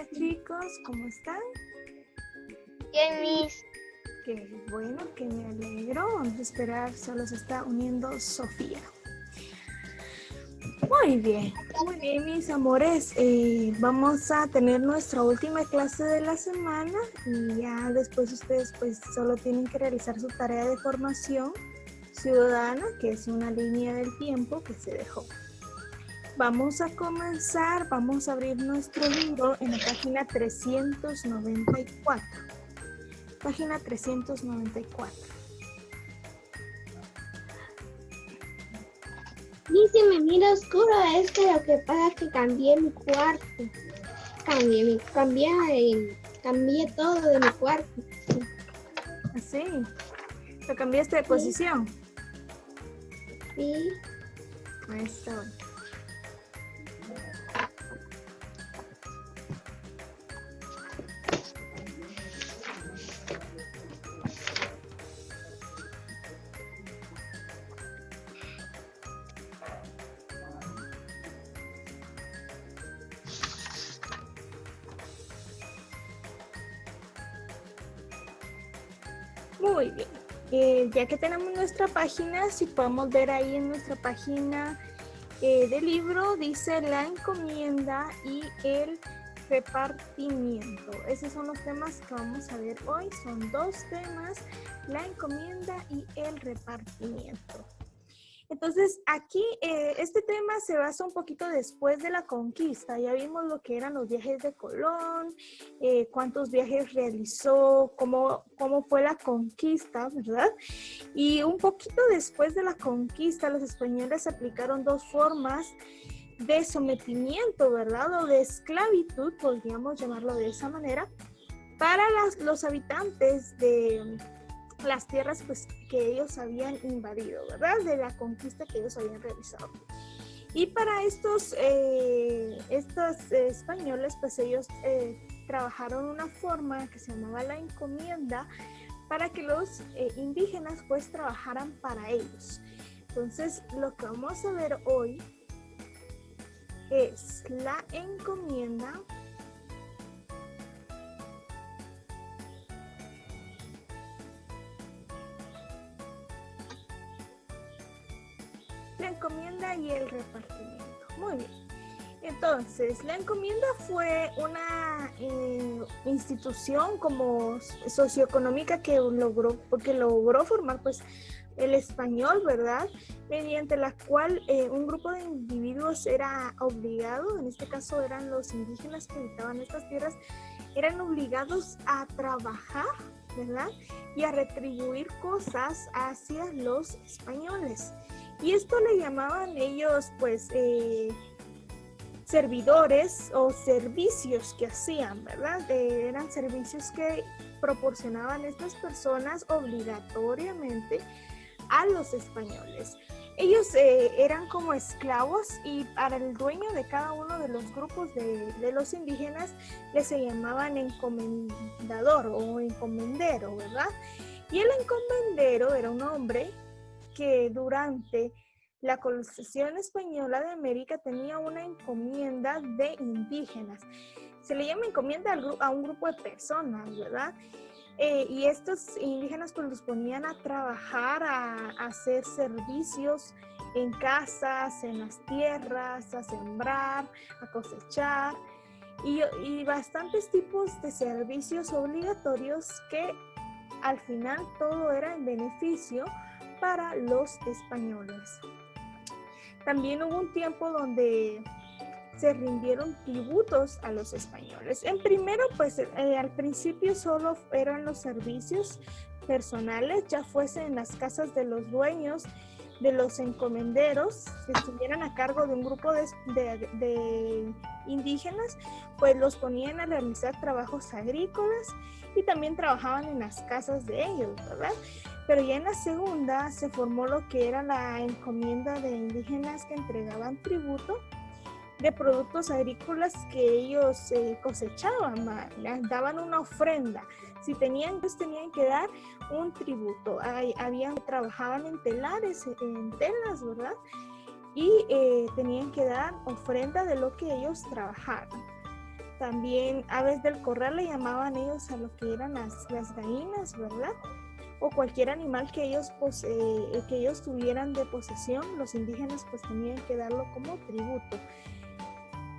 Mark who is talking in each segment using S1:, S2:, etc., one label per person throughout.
S1: Hola chicos, ¿cómo están?
S2: Bien, Miss.
S1: Qué bueno, que me alegro. Vamos a esperar, solo se está uniendo Sofía. Muy bien, mis amores. Vamos a tener nuestra última clase de la semana y ya después ustedes pues solo tienen que realizar su tarea de formación ciudadana, que es una línea del tiempo que se dejó. Vamos a comenzar, vamos a abrir nuestro libro en la página 394. Página 394.
S2: Dice, me mira oscuro, es que lo que pasa es que cambié mi cuarto. Cambié todo de mi cuarto.
S1: ¿Así? ¿Lo cambiaste de posición?
S2: Sí.
S1: Ahí está. Bueno. Muy bien. Ya que tenemos nuestra página, si podemos ver ahí en nuestra página del libro, dice la encomienda y el repartimiento. Esos son los temas que vamos a ver hoy. Son dos temas, la encomienda y el repartimiento. Entonces, aquí este tema se basa un poquito después de la conquista. Ya vimos lo que eran los viajes de Colón, cuántos viajes realizó, cómo fue la conquista, ¿verdad? Y un poquito después de la conquista, los españoles aplicaron dos formas de sometimiento, ¿verdad? O de esclavitud, podríamos llamarlo de esa manera, para los habitantes de las tierras pues, que ellos habían invadido, ¿verdad? De la conquista que ellos habían realizado. Y para estos españoles, pues ellos trabajaron una forma que se llamaba la encomienda para que los indígenas pues trabajaran para ellos. Entonces, lo que vamos a ver hoy es la encomienda . La encomienda y el repartimiento. Muy bien. Entonces, la encomienda fue una institución como socioeconómica que logró formar pues el español, ¿verdad? Mediante la cual un grupo de individuos era obligado, en este caso eran los indígenas que habitaban estas tierras, eran obligados a trabajar, ¿verdad? Y a retribuir cosas hacia los españoles. Y esto le llamaban ellos, pues, servidores o servicios que hacían, ¿verdad? Eran servicios que proporcionaban estas personas obligatoriamente a los españoles. Ellos eran como esclavos y para el dueño de cada uno de los grupos de los indígenas les se llamaban encomendador o encomendero, ¿verdad? Y el encomendero era un hombre que durante la colonización española de América tenía una encomienda de indígenas. Se le llama encomienda a un grupo de personas, ¿verdad? Y estos indígenas pues los ponían a trabajar, a hacer servicios en casas, en las tierras, a sembrar, a cosechar y bastantes tipos de servicios obligatorios que al final todo era en beneficio para los españoles. También hubo un tiempo donde se rindieron tributos a los españoles. En primero, pues al principio solo eran los servicios personales, ya fuese en las casas de los dueños, de los encomenderos, que estuvieran a cargo de un grupo de indígenas, pues los ponían a realizar trabajos agrícolas y también trabajaban en las casas de ellos, ¿verdad? Pero ya en la segunda se formó lo que era la encomienda de indígenas que entregaban tributo de productos agrícolas que ellos cosechaban, daban una ofrenda. Si tenían, pues tenían que dar un tributo. Trabajaban en telares, en telas, ¿verdad? Y tenían que dar ofrenda de lo que ellos trabajaban. también aves del corral le llamaban ellos a lo que eran las gallinas, ¿verdad? O cualquier animal que ellos tuvieran de posesión, los indígenas pues tenían que darlo como tributo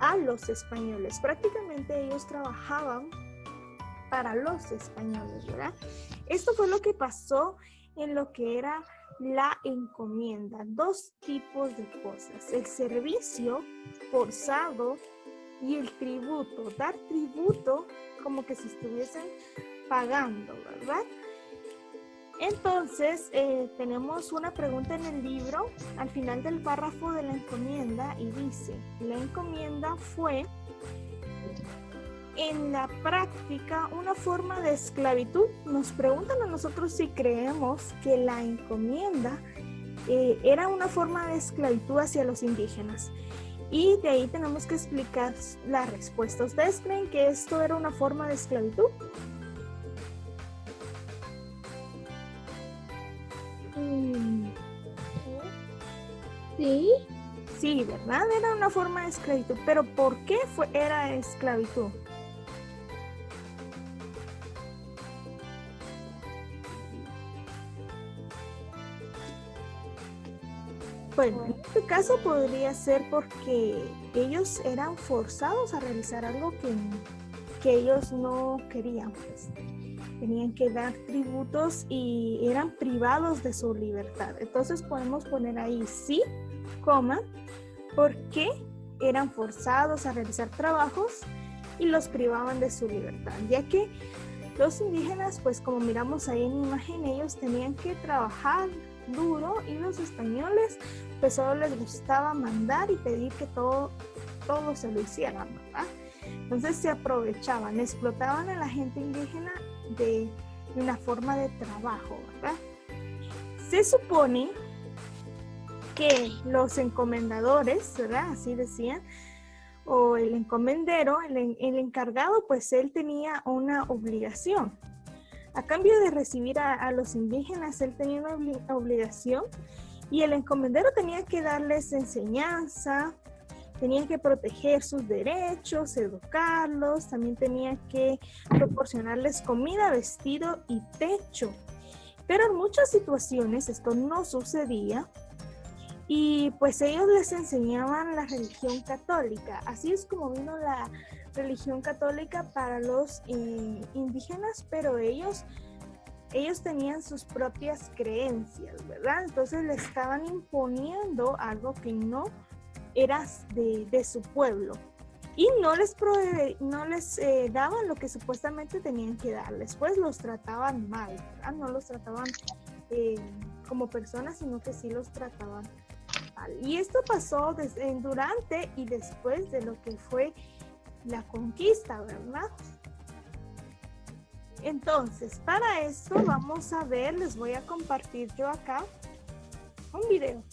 S1: a los españoles. Prácticamente ellos trabajaban para los españoles, ¿verdad? Esto fue lo que pasó en lo que era la encomienda. Dos tipos de cosas: el servicio forzado y el tributo. Dar tributo como que se estuviesen pagando, ¿verdad? Entonces, tenemos una pregunta en el libro, al final del párrafo de la encomienda, y dice: la encomienda fue en la práctica una forma de esclavitud. Nos preguntan a nosotros si creemos que la encomienda era una forma de esclavitud hacia los indígenas. Y de ahí tenemos que explicar la respuesta. ¿Ustedes creen que esto era una forma de esclavitud?
S2: Sí.
S1: Sí, ¿verdad? Era una forma de esclavitud. Pero ¿por qué era esclavitud? Bueno, en este caso podría ser porque ellos eran forzados a realizar algo que ellos no querían, pues. Tenían que dar tributos y eran privados de su libertad. Entonces podemos poner ahí sí, coma, porque eran forzados a realizar trabajos y los privaban de su libertad, ya que los indígenas, pues como miramos ahí en la imagen, ellos tenían que trabajar duro y los españoles pues solo les gustaba mandar y pedir que todo se lo hicieran, ¿verdad? Entonces se aprovechaban, explotaban a la gente indígena de una forma de trabajo, ¿verdad? Se supone que los encomendadores, ¿verdad? Así decían, o el encomendero, el encargado, pues él tenía una obligación. A cambio de recibir a los indígenas, él tenía una obligación, y el encomendero tenía que darles enseñanza, tenía que proteger sus derechos, educarlos, también tenía que proporcionarles comida, vestido y techo. Pero en muchas situaciones esto no sucedía y pues ellos les enseñaban la religión católica. Así es como vino la religión católica para los indígenas, pero ellos tenían sus propias creencias, ¿verdad? Entonces le estaban imponiendo algo que no era de su pueblo y no les daban lo que supuestamente tenían que darles, pues los trataban mal, ¿verdad? No los trataban como personas, sino que sí los trataban mal. Y esto pasó durante y después de lo que fue la conquista, ¿verdad? Entonces, para esto vamos a ver, les voy a compartir yo acá un video,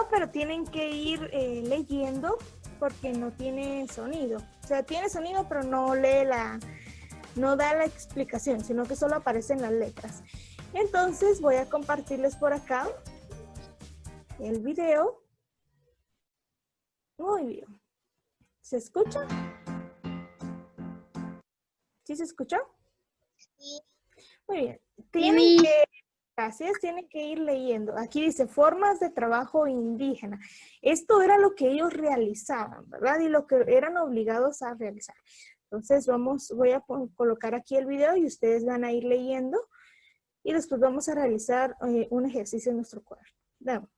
S1: pero tienen que ir leyendo porque no tiene sonido. O sea, tiene sonido, pero no da la explicación, sino que solo aparecen las letras. Entonces, voy a compartirles por acá el video. Muy bien. ¿Se escucha? ¿Sí se escuchó?
S2: Sí.
S1: Muy bien. Tienen que ir leyendo. Aquí dice formas de trabajo indígena. Esto era lo que ellos realizaban, ¿verdad? Y lo que eran obligados a realizar. Entonces voy a colocar aquí el video y ustedes van a ir leyendo y después vamos a realizar un ejercicio en nuestro cuaderno. Veamos.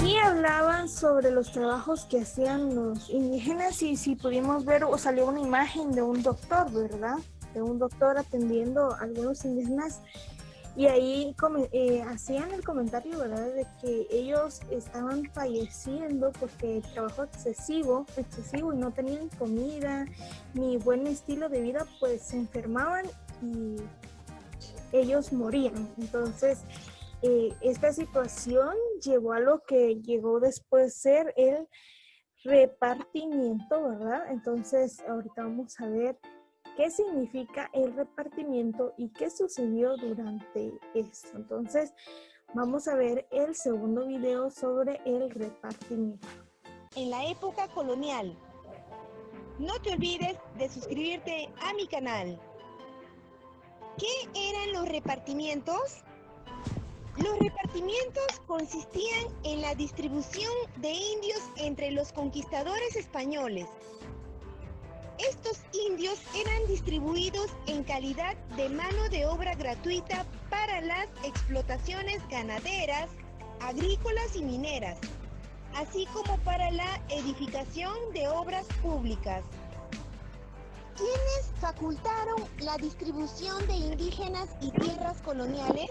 S1: Y hablaban sobre los trabajos que hacían los indígenas y si pudimos ver, o salió una imagen de un doctor, ¿verdad? De un doctor atendiendo a algunos indígenas y ahí hacían el comentario, ¿verdad? De que ellos estaban falleciendo porque el trabajo excesivo y no tenían comida ni buen estilo de vida, pues se enfermaban y ellos morían. Entonces, esta situación llevó a lo que llegó después ser el repartimiento, ¿verdad? Entonces, ahorita vamos a ver qué significa el repartimiento y qué sucedió durante esto. Entonces, vamos a ver el segundo video sobre el repartimiento.
S3: En la época colonial. No te olvides de suscribirte a mi canal. ¿Qué eran los repartimientos? Los repartimientos consistían en la distribución de indios entre los conquistadores españoles. Estos indios eran distribuidos en calidad de mano de obra gratuita para las explotaciones ganaderas, agrícolas y mineras, así como para la edificación de obras públicas. ¿Quiénes facultaron la distribución de indígenas y tierras coloniales?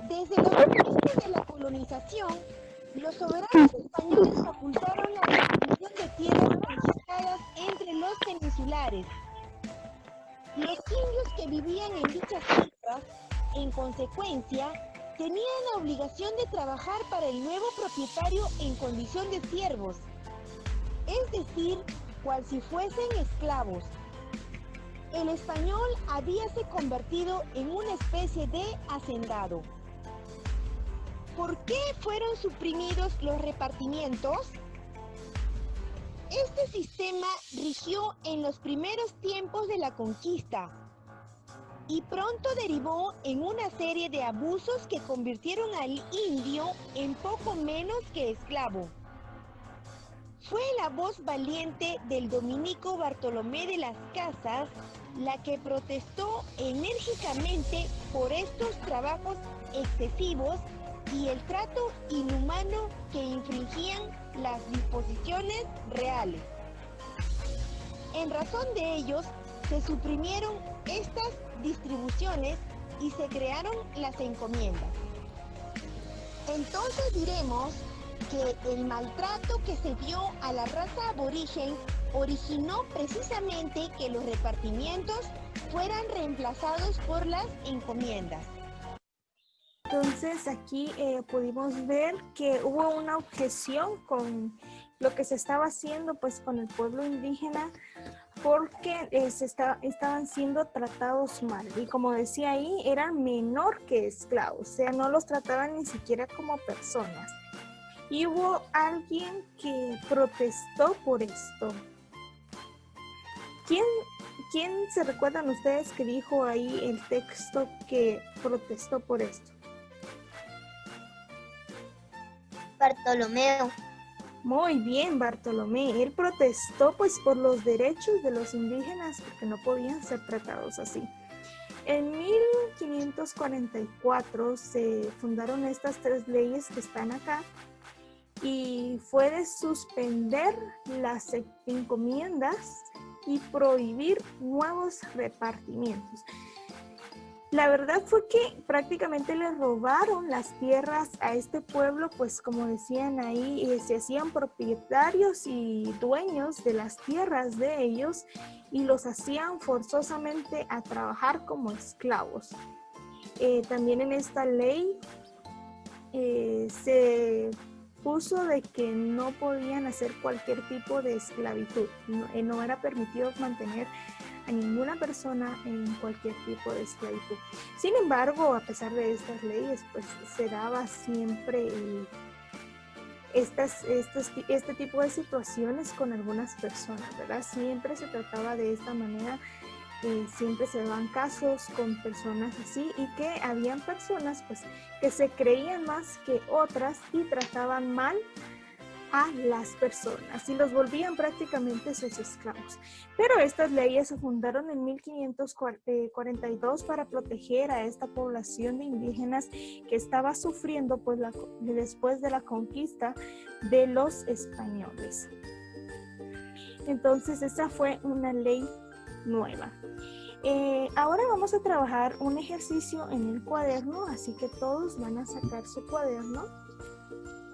S3: Desde los inicios de la colonización, los soberanos españoles facultaron la distribución de tierras conquistadas entre los peninsulares. Los indios que vivían en dichas tierras, en consecuencia, tenían la obligación de trabajar para el nuevo propietario en condición de siervos, es decir, cual si fuesen esclavos. El español habíase convertido en una especie de hacendado. ¿Por qué fueron suprimidos los repartimientos? Este sistema rigió en los primeros tiempos de la conquista y pronto derivó en una serie de abusos que convirtieron al indio en poco menos que esclavo. Fue la voz valiente del dominico Bartolomé de las Casas la que protestó enérgicamente por estos trabajos excesivos y el trato inhumano que infringían las disposiciones reales. En razón de ellos, se suprimieron estas distribuciones y se crearon las encomiendas. Entonces diremos que el maltrato que se dio a la raza aborigen originó precisamente que los repartimientos fueran reemplazados por las encomiendas.
S1: Entonces aquí pudimos ver que hubo una objeción con lo que se estaba haciendo pues con el pueblo indígena porque estaban siendo tratados mal y como decía ahí eran menor que esclavos, o sea no los trataban ni siquiera como personas y hubo alguien que protestó por esto. ¿Quién se recuerdan ustedes que dijo ahí el texto que protestó por esto?
S4: Bartolomeo.
S1: Muy bien, Bartolomé. Él protestó pues por los derechos de los indígenas porque no podían ser tratados así. En 1544 se fundaron estas 3 leyes que están acá y fue de suspender las encomiendas y prohibir nuevos repartimientos. La verdad fue que prácticamente le robaron las tierras a este pueblo, pues como decían ahí, se hacían propietarios y dueños de las tierras de ellos y los hacían forzosamente a trabajar como esclavos. También en esta ley se puso de que no podían hacer cualquier tipo de esclavitud, no era permitido mantener a ninguna persona en cualquier tipo de esclavitud. Sin embargo, a pesar de estas leyes, pues se daba siempre este tipo de situaciones con algunas personas, ¿verdad? Siempre se trataba de esta manera, siempre se daban casos con personas así y que habían personas pues que se creían más que otras y trataban mal a las personas y los volvían prácticamente sus esclavos. Pero estas leyes se fundaron en 1542 para proteger a esta población de indígenas que estaba sufriendo pues, después de la conquista de los españoles. Entonces esa fue una ley nueva. Ahora vamos a trabajar un ejercicio en el cuaderno, así que todos van a sacar su cuaderno.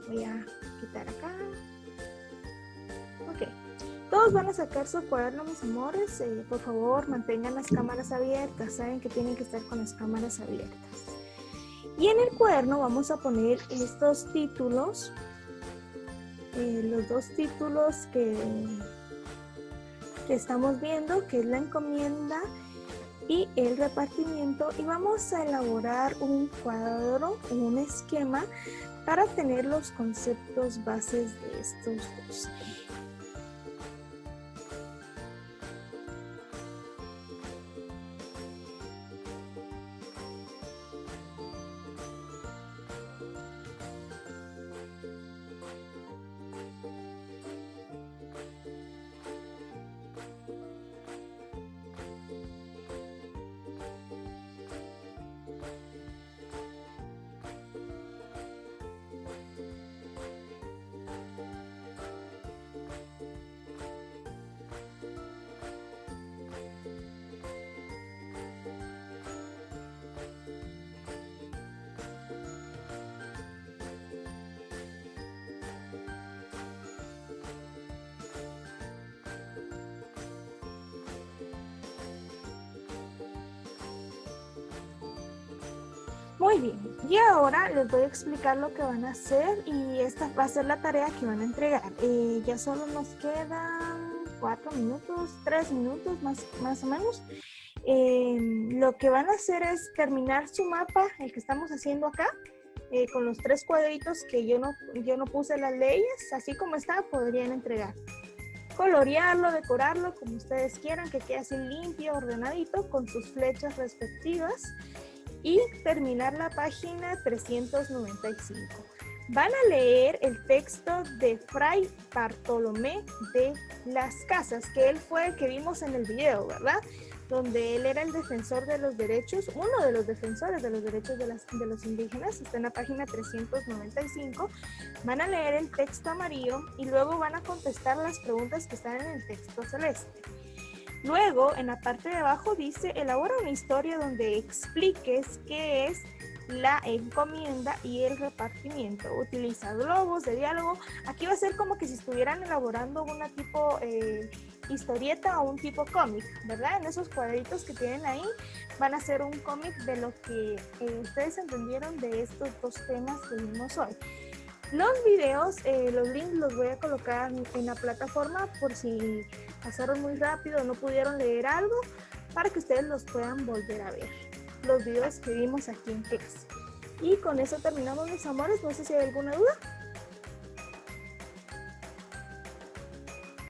S1: Voy a quitar acá. Ok. Todos van a sacar su cuaderno, mis amores. Por favor, mantengan las cámaras abiertas. Saben que tienen que estar con las cámaras abiertas. Y en el cuaderno vamos a poner estos títulos. Los dos títulos que estamos viendo, que es la encomienda y el repartimiento. Y vamos a elaborar un cuadro, un esquema, para tener los conceptos bases de estos dos. Muy bien, y ahora les voy a explicar lo que van a hacer y esta va a ser la tarea que van a entregar. Ya solo nos quedan 4 minutos, 3 minutos más o menos. Lo que van a hacer es terminar su mapa, el que estamos haciendo acá, con los 3 cuadritos que yo no puse las leyes, así como está, podrían entregar. Colorearlo, decorarlo, como ustedes quieran, que quede así limpio, ordenadito, con sus flechas respectivas. Y terminar la página 395. Van a leer el texto de Fray Bartolomé de las Casas, que él fue el que vimos en el video, ¿verdad? Donde él era el defensor de los derechos, uno de los defensores de los derechos de los indígenas. Está en la página 395. Van a leer el texto amarillo y luego van a contestar las preguntas que están en el texto celeste. Luego, en la parte de abajo dice, elabora una historia donde expliques qué es la encomienda y el repartimiento. Utiliza globos de diálogo. Aquí va a ser como que si estuvieran elaborando una tipo historieta o un tipo cómic, ¿verdad? En esos cuadritos que tienen ahí van a ser un cómic de lo que ustedes entendieron de estos dos temas que vimos hoy. Los videos, los links los voy a colocar en la plataforma por si pasaron muy rápido o no pudieron leer algo, para que ustedes los puedan volver a ver. Los videos que vimos aquí en clase. Y con eso terminamos, mis amores. No sé si hay alguna duda.